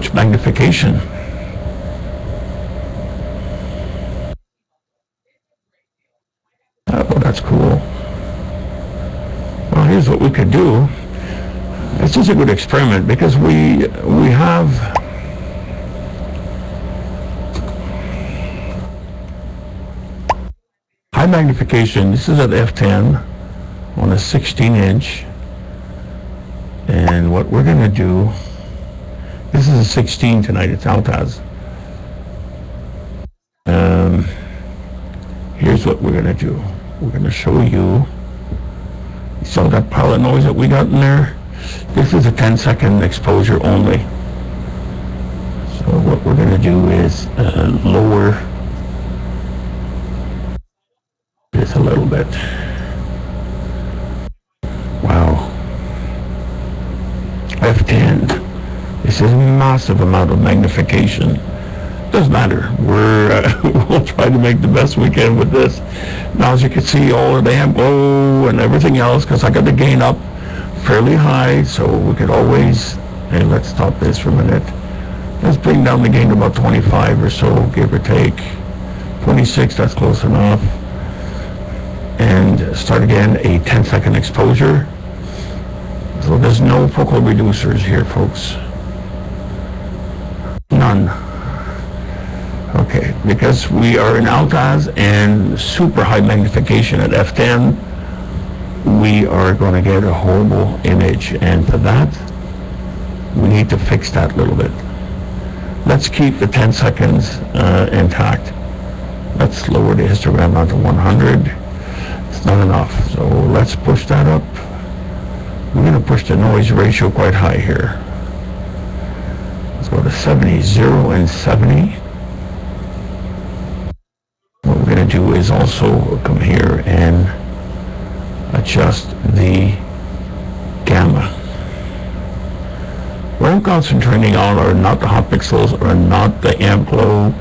much magnification. Oh, that's cool. Well, here's what we could do. This is a good experiment because we have high magnification. This is at f10 on a 16-inch. And what we're going to do, this is a 16 tonight, it's out as. Here's what we're going to do. We're going to show you. You saw that pilot noise that we got in there? This is a 10-second exposure only. So what we're going to do is lower this a little bit. Wow. f10. This is a massive amount of magnification. Doesn't matter. We'll try to make the best we can with this. Now, as you can see, all of the amp glow and everything else, because I got the gain up fairly high, so we could always. Hey, let's stop this for a minute. Let's bring down the gain to about 25 or so, give or take. 26, that's close enough. And start again a 10-second exposure. So there's no focal reducers here, folks. None. Okay, because we are in Altaz and super high magnification at f10, we are going to get a horrible image, and for that, we need to fix that a little bit. Let's keep the 10 seconds intact. Let's lower the histogram down to 100. It's not enough, so let's push that up. We're going to push the noise ratio quite high here. Let's go to 70, 0 and 70. What we're going to do is also come here and adjust the gamma. What I'm concentrating on are not the hot pixels or not the amp glow.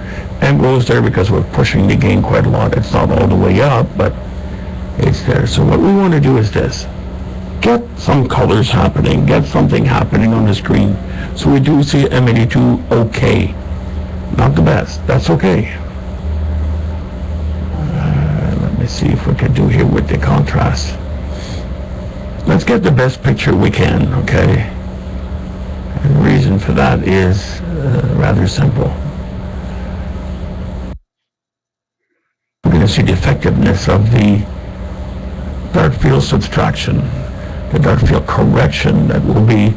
Amp glow is there because we're pushing the gain quite a lot. It's not all the way up, but it's there. So what we want to do is this. Get some colors happening. Get something happening on the screen. So we do see M82 okay. Not the best. That's okay. Let me see if we can do here with the contrast. Let's get the best picture we can, okay? And the reason for that is rather simple. We're going to see the effectiveness of the dark field subtraction, the dark field correction that will be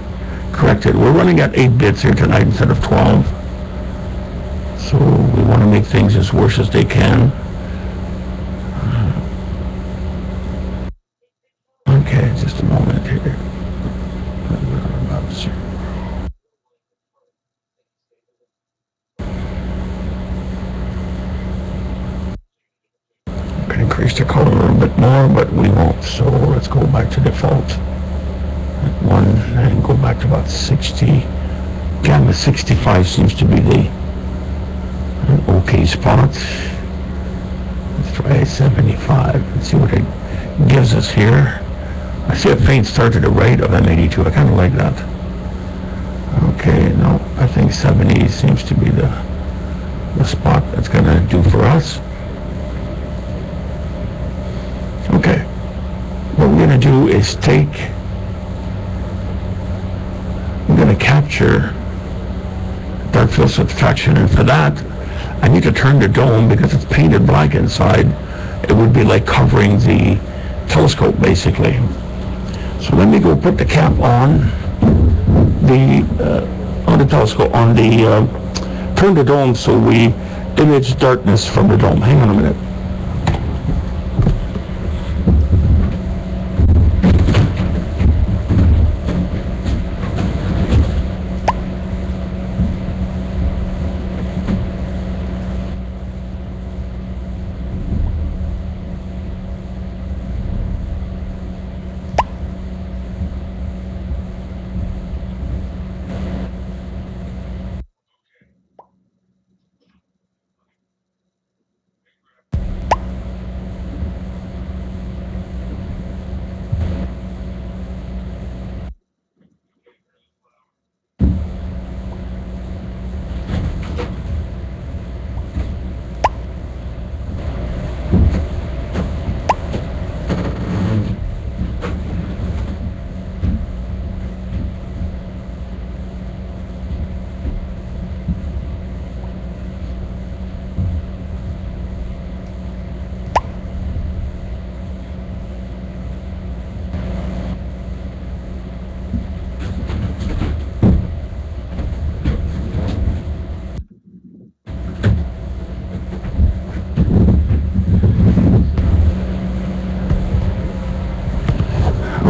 corrected. We're running at 8 bits here tonight instead of 12. So we want to make things as worse as they can. Okay, just a moment here. Can increase the color a little bit more, but we won't. So let's go back to default at 1 and go back to about 60. Gamma 65 seems to be the okay spot. Let's try 75 and see what it gives us here. I see a faint start to the right of M82. I kind of like that. Okay, no, I think 70 seems to be the spot that's going to do for us. Okay, what we're going to do is we're going to capture dark field subtraction, and for that, I need to turn the dome because it's painted black inside. It would be like covering the telescope, basically. So let me go put the cap on the telescope, turn the dome so we image darkness from the dome. Hang on a minute.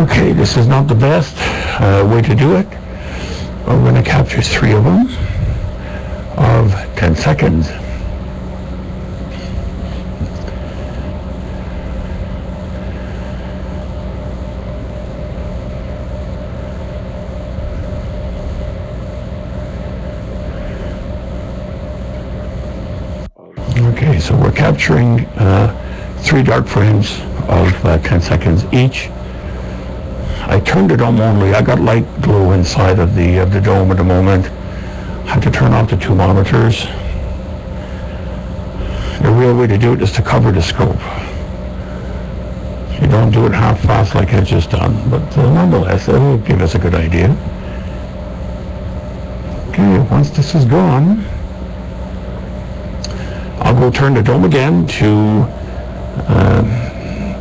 Okay, this is not the best way to do it. We're going to capture 3 of them of 10 seconds. Okay, so we're capturing 3 dark frames of 10 seconds each. I turned the dome only. I got light glow inside of the dome at the moment. I had to turn off the 2 monitors. The real way to do it is to cover the scope. You don't do it half fast like I just done, but nonetheless, it will give us a good idea. Okay, once this is gone, I'll go turn the dome again to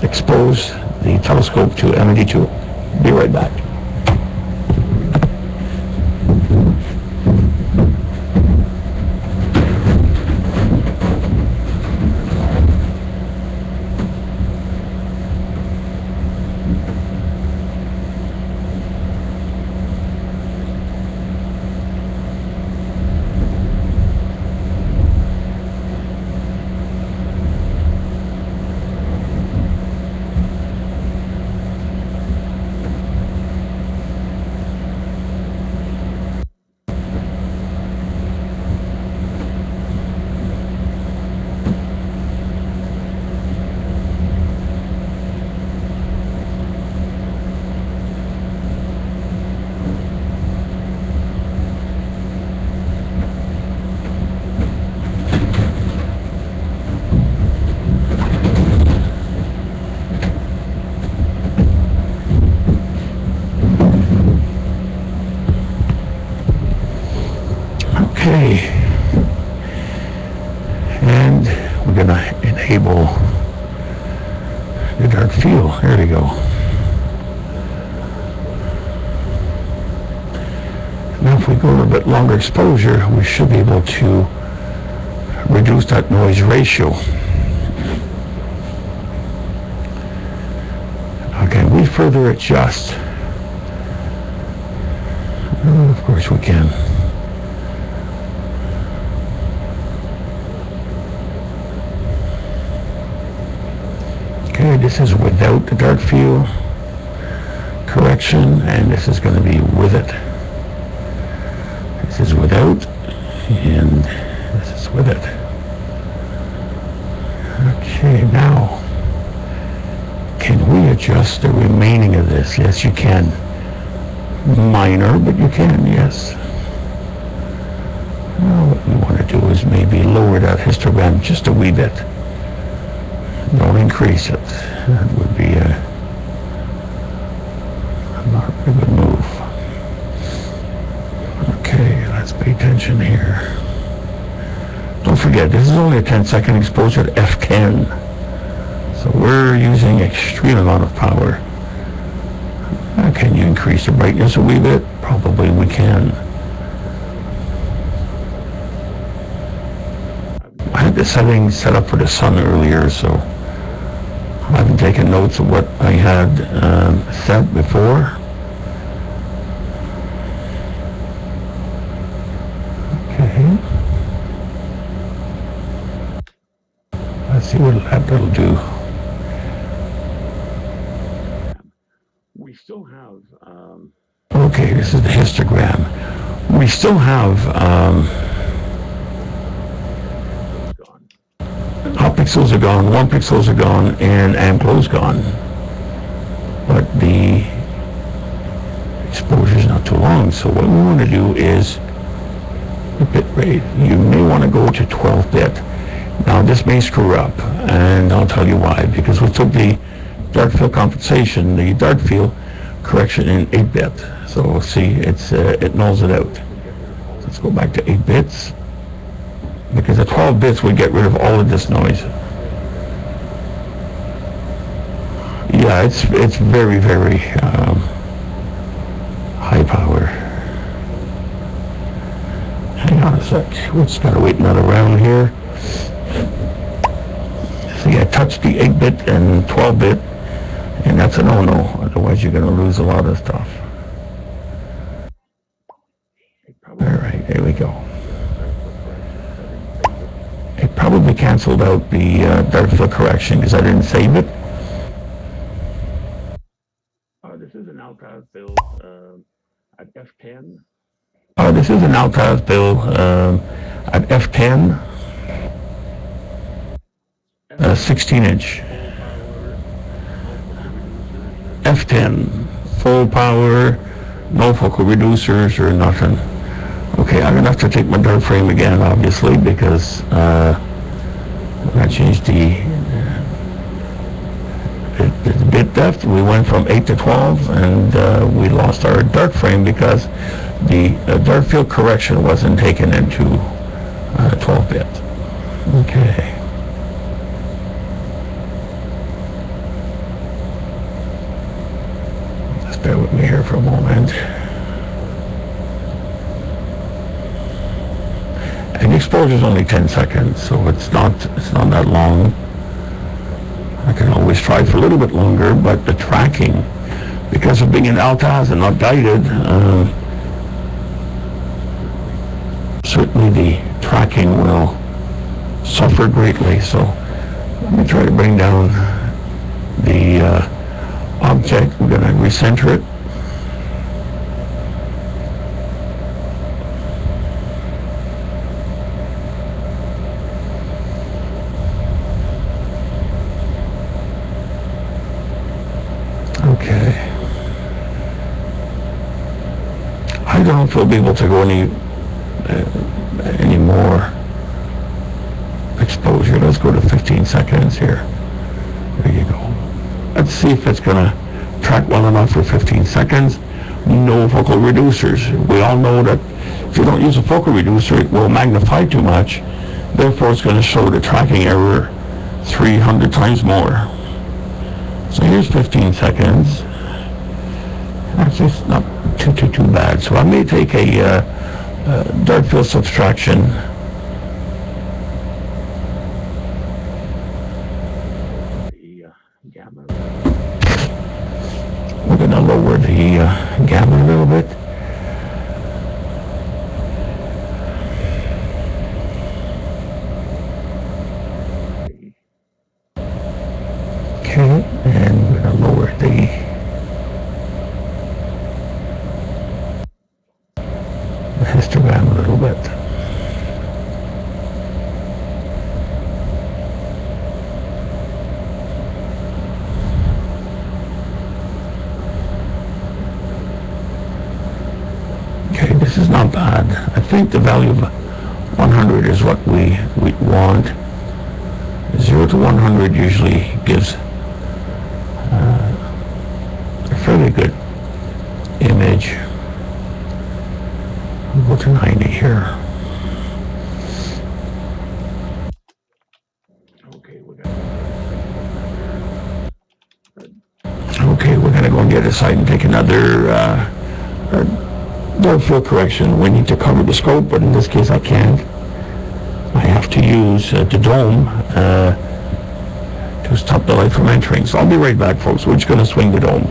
expose the telescope to MED2. Be right back. Okay, and we're going to enable the dark field. There we go. Now if we go to a bit longer exposure, we should be able to reduce that noise ratio. Okay, we further adjust. Of course we can. Okay, this is without the dark field correction, and this is going to be with it. This is without, and this is with it. Okay, now, can we adjust the remaining of this? Yes, you can. Minor, but you can, yes. Now, what we want to do is maybe lower that histogram just a wee bit. Don't increase it. That would be a not a good move. Okay, let's pay attention here. Don't forget, this is only a 10-second exposure to f10. So we're using extreme amount of power. Can you increase the brightness a wee bit? Probably we can. I had the settings set up for the sun earlier, so I haven't taken notes of what I had set before. Okay. Let's see what that'll do. We still have, okay, this is the histogram. We still have, half pixels are gone, 1 pixels are gone, and glows gone. But the exposure is not too long, so what we want to do is the bit rate. You may want to go to 12-bit. Now this may screw up, and I'll tell you why. Because we took the dark field compensation, the dark field correction in 8-bit. So see, it nulls it out. Let's go back to 8 bits. Because at 12 bits we get rid of all of this noise. Yeah, it's very, very high power. Hang on a sec. We just gotta wait another round here. See, I touched the 8-bit and 12-bit, And that's a no-no, otherwise you're going to lose a lot of stuff. All right, there we go. It probably canceled out the dark field correction because I didn't save it. This is an Altaz build at f10. This is an Altaz build at f10, 16-inch. f10, full power, no focal reducers or nothing. Okay, I'm going to have to take my dark frame again, obviously, because I changed the bit depth. We went from 8 to 12, and we lost our dark frame because the dark field correction wasn't taken into 12-bit. Okay. Just bear with me here for a moment. And the exposure is only 10 seconds, so it's not that long. I can always try for a little bit longer, but the tracking, because of being an Altaz and not guided, certainly the tracking will suffer greatly. So let me try to bring down the object. We're going to recenter it. Okay. I don't know if we'll be able to go any more exposure. Let's go to 15 seconds here. There you go. Let's see if it's going to track well enough for 15 seconds. No focal reducers. We all know that if you don't use a focal reducer, it will magnify too much. Therefore, it's going to show the tracking error 300 times more. So here's 15 seconds. Actually, it's not too bad. So I may take a dark field subtraction. We're going to lower the gamma a little bit. Okay, and we're going to lower the histogram a little bit. Okay, this is not bad. I think the value of 100 is what we want. 0 to 100 usually gives a fairly good image. We'll go to 90 here. Okay, we're going to go on the other side and take another dark field correction. We need to cover the scope, but in this case I can't. I have to use the dome to stop the light from entering. So I'll be right back, folks. We're just going to swing the dome.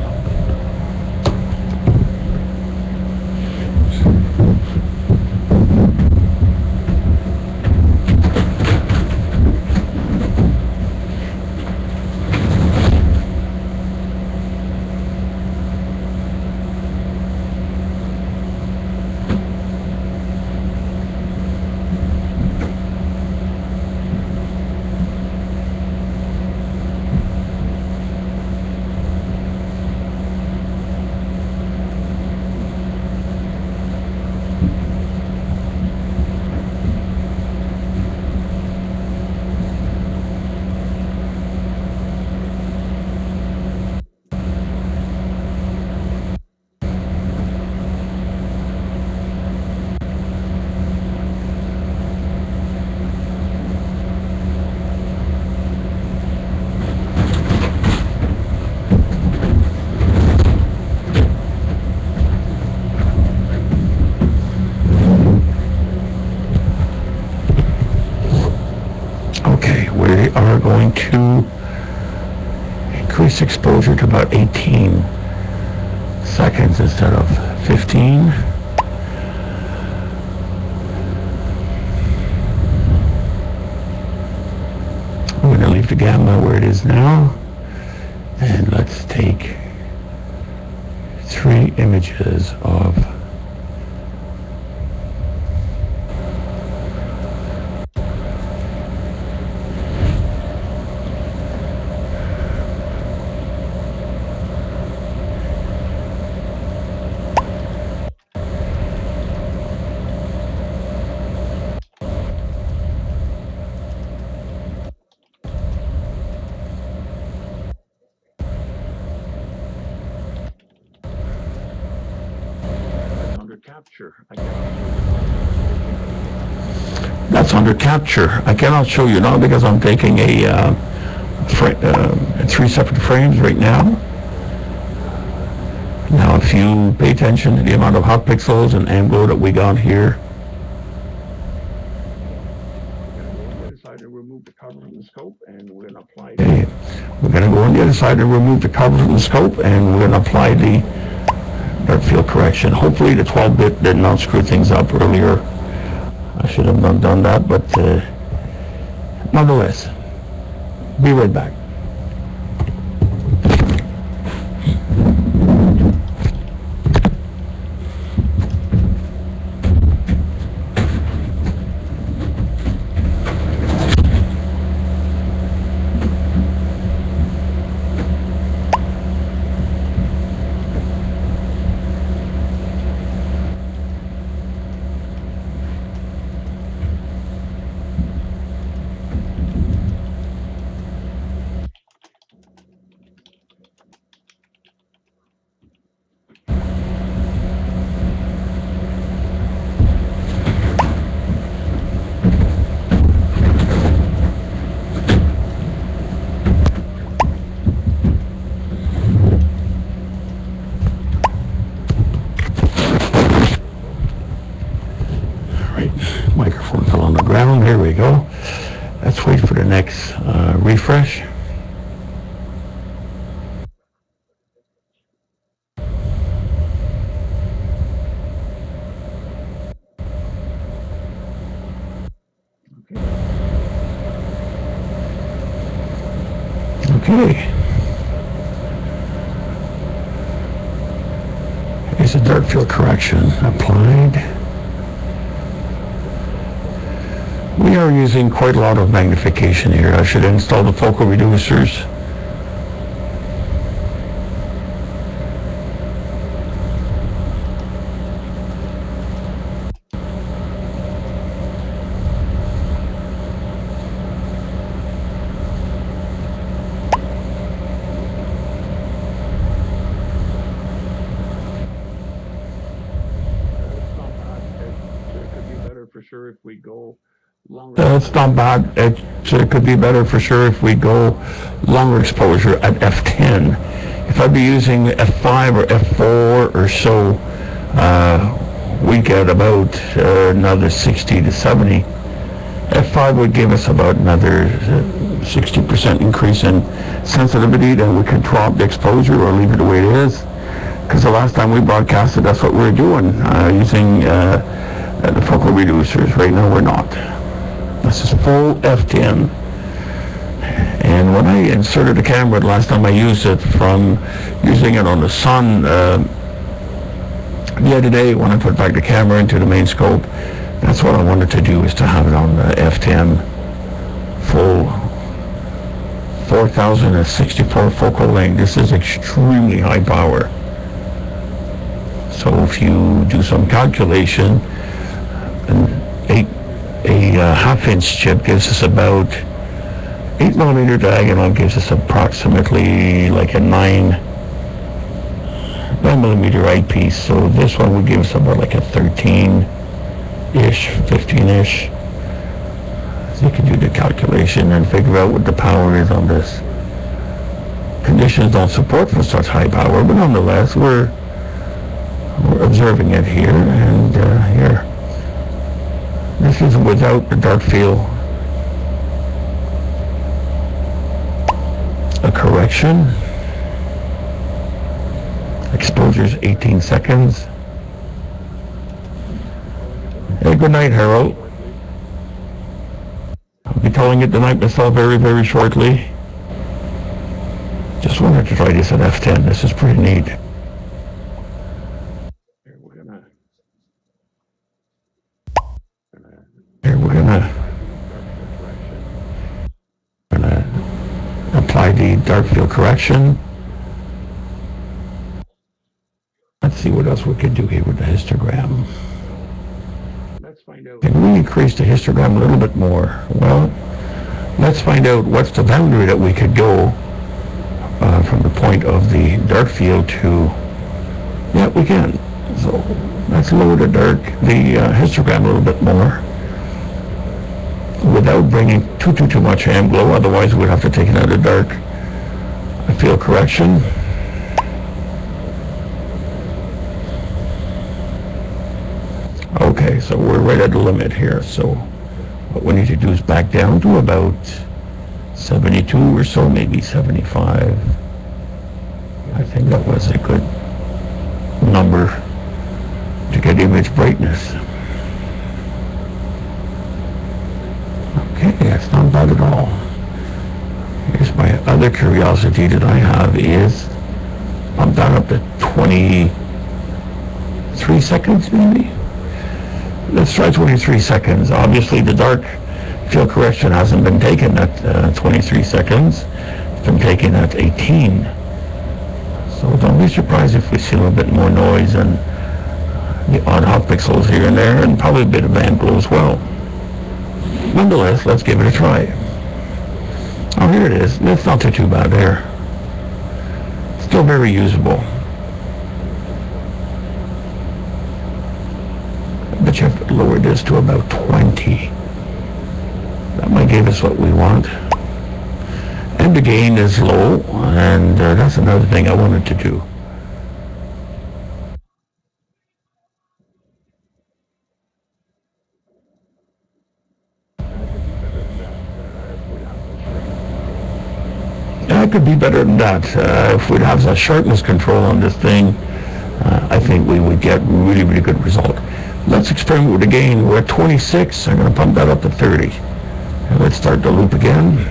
increase exposure to about 18 seconds instead of 15. I'm going to leave the gamma where it is now, and let's take 3 images of capture. That's under capture. I cannot show you now because I'm taking a 3 separate frames right now. Now, if you pay attention to the amount of hot pixels and anglo that we got here, remove the cover from the scope, and we're going to apply. Okay. We're going to go on the other side and remove the cover from the scope, and we're going to apply the dark field correction. Hopefully the 12-bit did not screw things up earlier. I should have not done that, but nonetheless, be right back. Microphone fell on the ground. Here we go. Let's wait for the next refresh. Okay. Here's a dark field correction applied. We are using quite a lot of magnification here. I should install the focal reducers. For sure if we go longer. It's not bad. It could be better for sure if we go longer exposure at f10. If I'd be using f5 or f4 or so, we get about another 60 to 70. f5 would give us about another 60% increase in sensitivity. Then we could drop the exposure or leave it the way it is. Because the last time we broadcasted, that's what we were doing, using the focal reducers. Right now we're not. This is full f10. And when I inserted the camera the last time I used it, from using it on the sun the other day when I put back the camera into the main scope, that's what I wanted to do, is to have it on the f10 full 4064 focal length. This is extremely high power. So if you do some calculation, a half-inch chip gives us about 8mm diagonal, gives us approximately like a 9mm eyepiece. So this one would give us about like a 13-ish, 15-ish. So you can do the calculation and figure out what the power is on this. Conditions don't support for such high power, but nonetheless, we're observing it here, and here. This is without the dark field correction. correction. Exposure's 18 seconds. Hey, good night, Harold. I'll be telling it tonight myself very, very shortly. Just wanted to try this at f10. This is pretty neat. Here we're gonna apply the dark field correction. Let's see what else we could do here with the histogram. Let's find out. Can we increase the histogram a little bit more? Well, let's find out what's the boundary that we could go from the point of the dark field to. Yeah, we can. So let's lower the histogram a little bit more without bringing too much amp glow. Otherwise, we'd have to take it out of dark field correction. Okay, so we're right at the limit here. So what we need to do is back down to about 72 or so, maybe 75. I think that was a good number to get image brightness. Okay, that's not bad at all. Here's my other curiosity that I have is pump that up to 23 seconds maybe. Let's try 23 seconds. Obviously the dark field correction hasn't been taken at 23 seconds. It's been taken at 18. So don't be surprised if we see a little bit more noise and the odd hot pixels here and there, and probably a bit of amp glow as well. Nonetheless, let's give it a try. Oh, here it is. It's not too bad there. Still very usable. But you have to lower this to about 20. That might give us what we want. And the gain is low, and that's another thing I wanted to do. It could be better than that. If we'd have a sharpness control on this thing, I think we would get really, really good result. Let's experiment with the gain. We're at 26. I'm going to pump that up to 30. And let's start the loop again.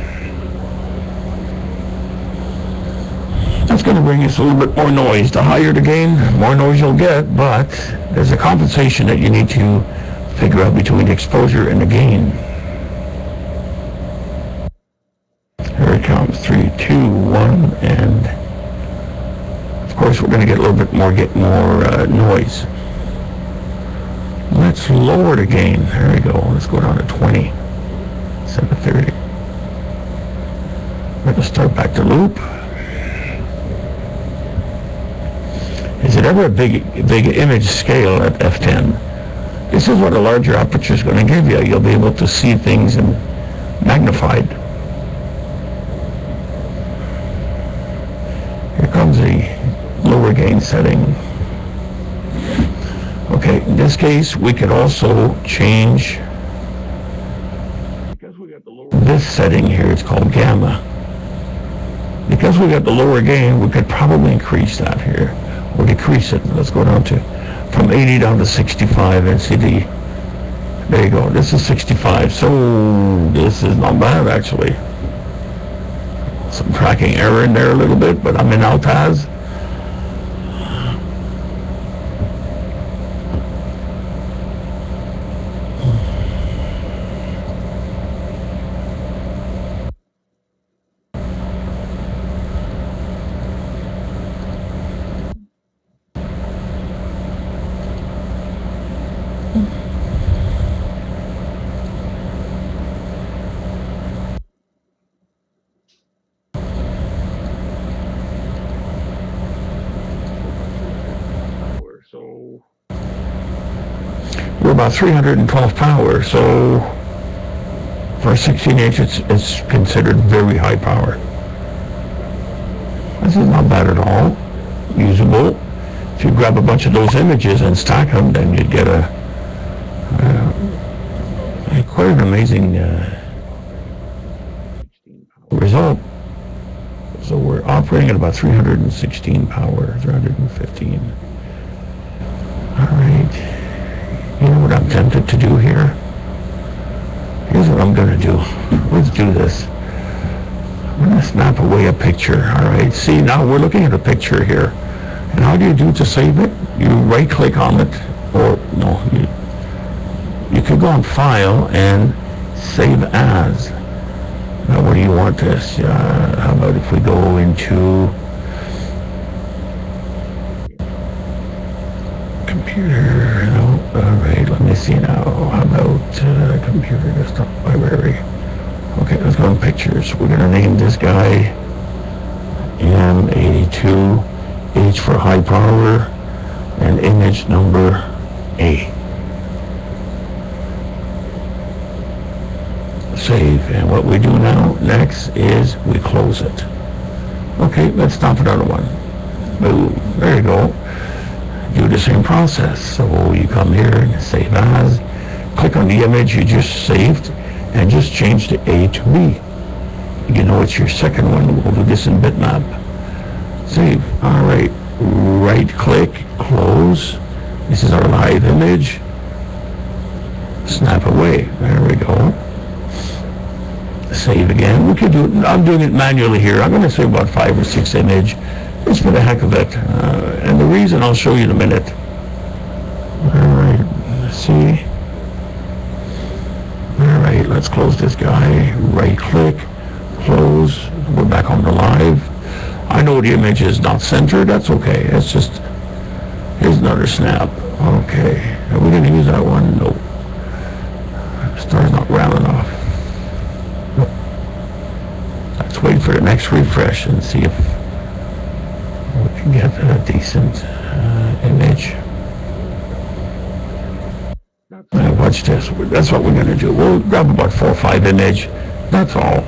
That's going to bring us a little bit more noise. The higher the gain, more noise you'll get, but there's a compensation that you need to figure out between the exposure and the gain. Here it comes, 3, 2, 1, and of course we're going to get a little bit more, noise. Let's lower the gain. There we go. Let's go down to 20 instead of 30. We're going to start back the loop. Is it ever a big image scale at f10? This is what a larger aperture is going to give you. You'll be able to see things in magnified. Here comes a lower gain setting. Okay, in this case, we could also change this setting here. It's called gamma. Because we got the lower gain, we could probably increase that here, or decrease it. Let's go down to, from 80 down to 65 NCD. There you go, this is 65, so this is not bad actually. Some tracking error in there a little bit, but I'm in Altaz. So we're about 312 power, so for a 16-inch it's considered very high power. This is not bad at all. Usable. If you grab a bunch of those images and stack them, then you'd get quite an amazing result. So we're operating at about 316 power, 315. All right. You know what I'm tempted to do here? Here's what I'm going to do. Let's do this. I'm going to snap away a picture. All right. See, now we're looking at a picture here. And how do you do to save it? You right-click on it, or no, you could go on File and Save As. Now, where do you want this? How about if we go into computer? No, all right. Let me see now. How about computer desktop library? Okay, let's go on pictures. We're gonna name this guy M82, H for high power, and image number A. Save, and what we do now next is we close it. Okay, let's stop another one. Boom, there you go. Do the same process. So you come here and save as, click on the image you just saved, and just change the A to B. You know it's your second one. We'll do this in bitmap. Save. All right, right click, close. This is our live image. Snap away. There we go. Save again. We could do it. I'm doing it manually here. I'm going to save about 5 or 6 images just for the heck of it. And the reason I'll show you in a minute. All right. Let's see. All right. Let's close this guy. Right click. Close. We're back on the live. I know the image is not centered. That's okay. It's just, here's another snap. Okay. Are we going to use that one? Nope. Star's not round enough. Let's wait for the next refresh and see if we can get a decent image. Watch this. That's what we're going to do. We'll grab about 4 or 5 images. That's all.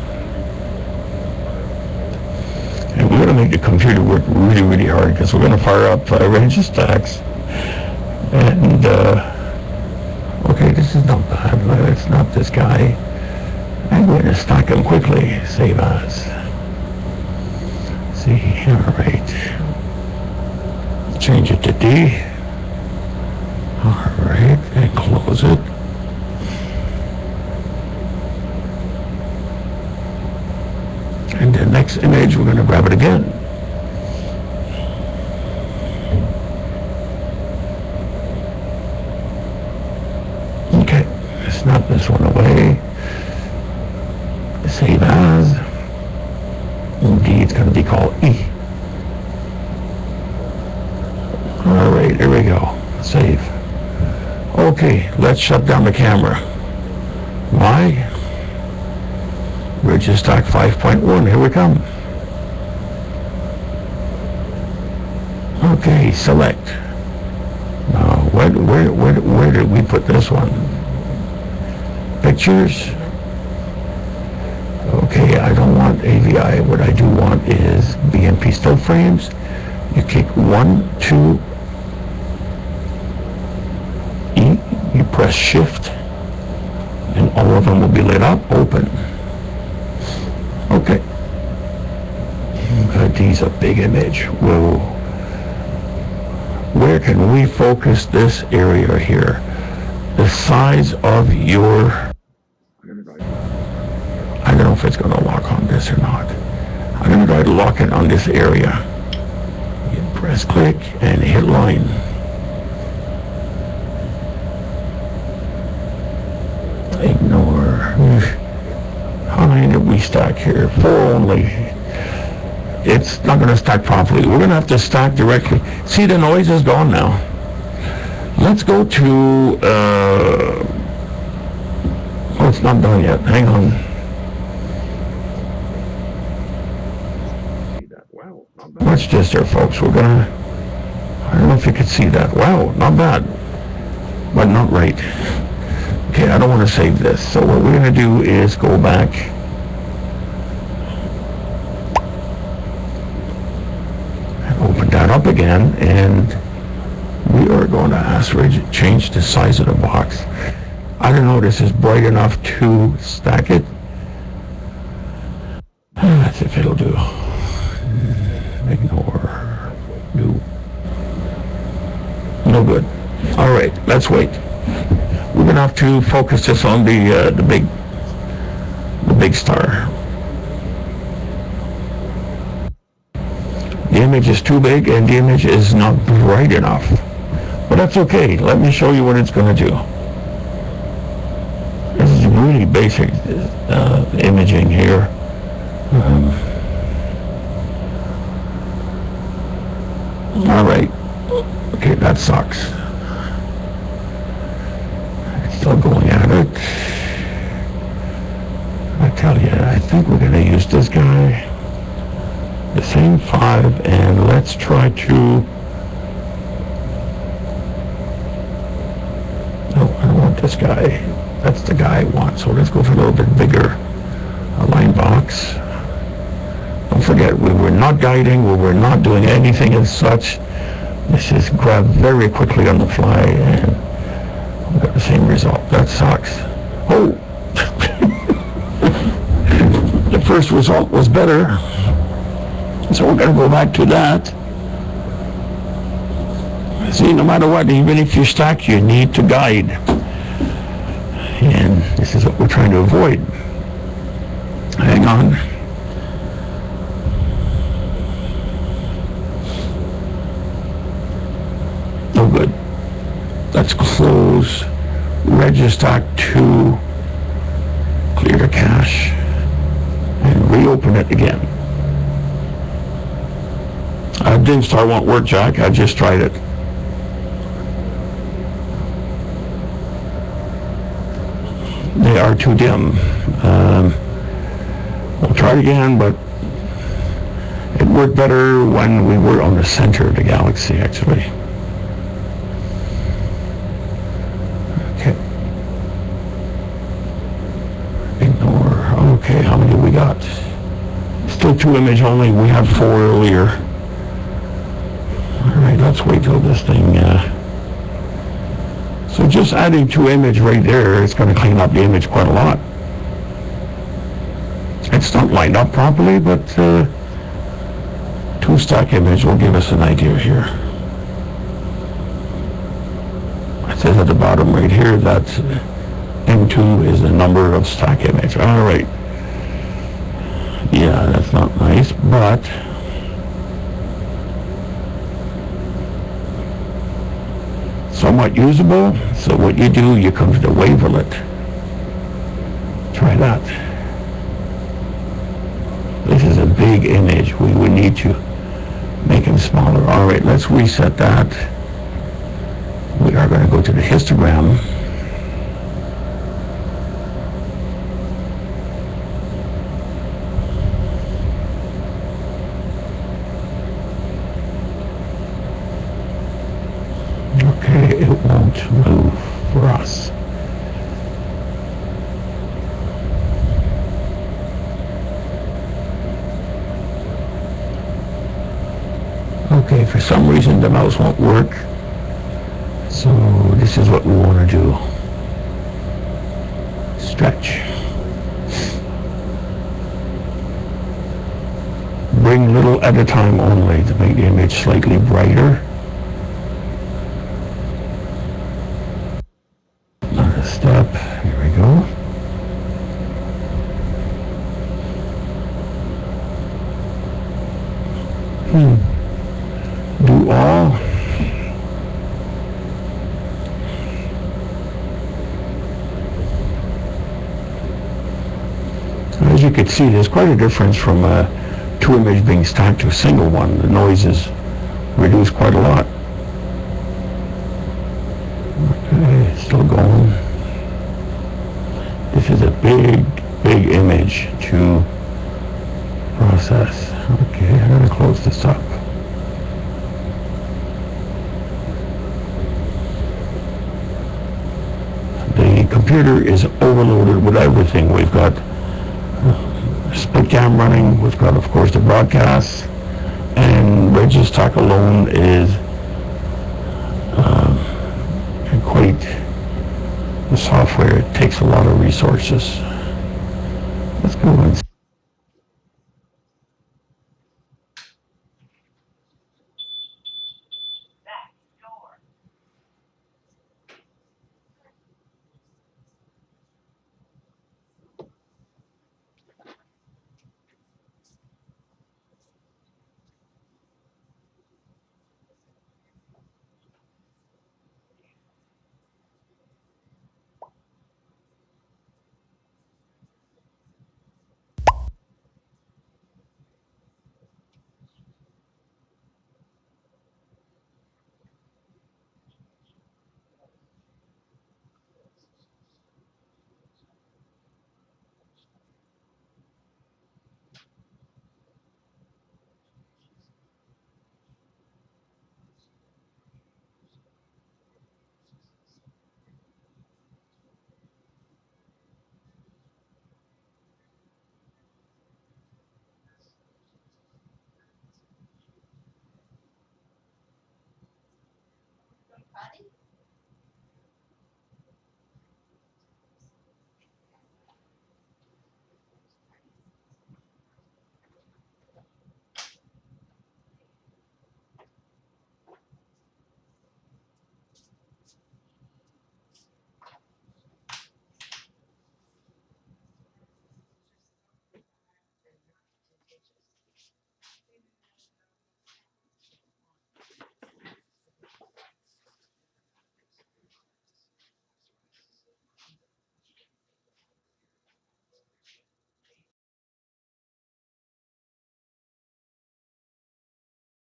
And we're going to make the computer work really, really hard because we're going to fire up a range of stacks. And, okay, this is not bad. It's not this guy. I'm going to stack them quickly. Save as. See, all right. Change it to D. All right, and close it. And the next image, we're going to grab it again. Okay, snap this one away. Save as. Indeed, it's going to be called E. All right, here we go. Save. Okay, let's shut down the camera. Why? Bridge stack 5.1. Here we come. Okay, select. Now, where did we put this one? Pictures. Okay, I don't want AVI. What I do want is BMP still frames. You kick 1, 2, E. You press Shift, and all of them will be lit up. Open. Okay. These a big image. Whoa. Where can we focus this area here? The size of your... I don't know if it's going to lock on this or not. I'm going to try to lock it on this area. You press click and hit line. Ignore. How many did we stack here? 4 only. It's not going to stack properly. We're going to have to stack directly. See, the noise is gone now. Let's go to... oh, it's not done yet. Hang on. Watch this there, folks. We're going to... I don't know if you can see that. Wow, not bad. But not right. Okay, I don't want to save this. So what we're going to do is go back... open that up again, and we are going to ask Ridge change the size of the box. I don't know, this is bright enough to stack it. Let's see if it'll do. let's wait. We're gonna have to focus this on the big star. The image is too big and the image is not bright enough. But that's okay. Let me show you what it's going to do. This is really basic imaging here. All right. Okay, that sucks. It's still going at it. I tell you, I think we're going to use this guy. The same 5, and let's try to... No, I don't want this guy. That's the guy I want. So let's go for a little bit bigger line box. Don't forget, we were not guiding, we were not doing anything as such. This is grabbed very quickly on the fly, and we got the same result. That sucks. Oh! The first result was better. So we're going to go back to that. See, no matter what, even if you stack, you need to guide. And this is what we're trying to avoid. Hang on. Oh, good. Let's close Registack 2, clear the cache, and reopen it again. DimStar won't work, Jack. I just tried it. They are too dim. We'll try it again, but it worked better when we were on the center of the galaxy, actually. Okay. Ignore. Okay, how many we got? Still 2 image only. We had 4 earlier. Alright, let's wait till this thing, so just adding 2 image right there, it's going to clean up the image quite a lot. It's not lined up properly, but 2 stack image will give us an idea here. It says at the bottom right here that M2 is the number of stack image. Alright. Yeah, that's not nice, but somewhat usable. So what you do, you come to the wavelet. Try that. This is a big image. We would need to make him smaller. All right, let's reset that. We are going to go to the histogram. Okay, it won't move for us. Okay, for some reason the mouse won't work. So this is what we want to do. Stretch. Bring little at a time only to make the image slightly brighter. Step, here we go. Do all. As you can see, there's quite a difference from 2 images being stacked to a single one. The noise is reduced quite a lot. Okay, still going. This is a big image to process. Okay, I'm going to close this up. The computer is overloaded with everything. We've got split cam running. We've got, of course, the broadcast, and Registack alone is quite the software. It takes a lot of resources. Let's go and see.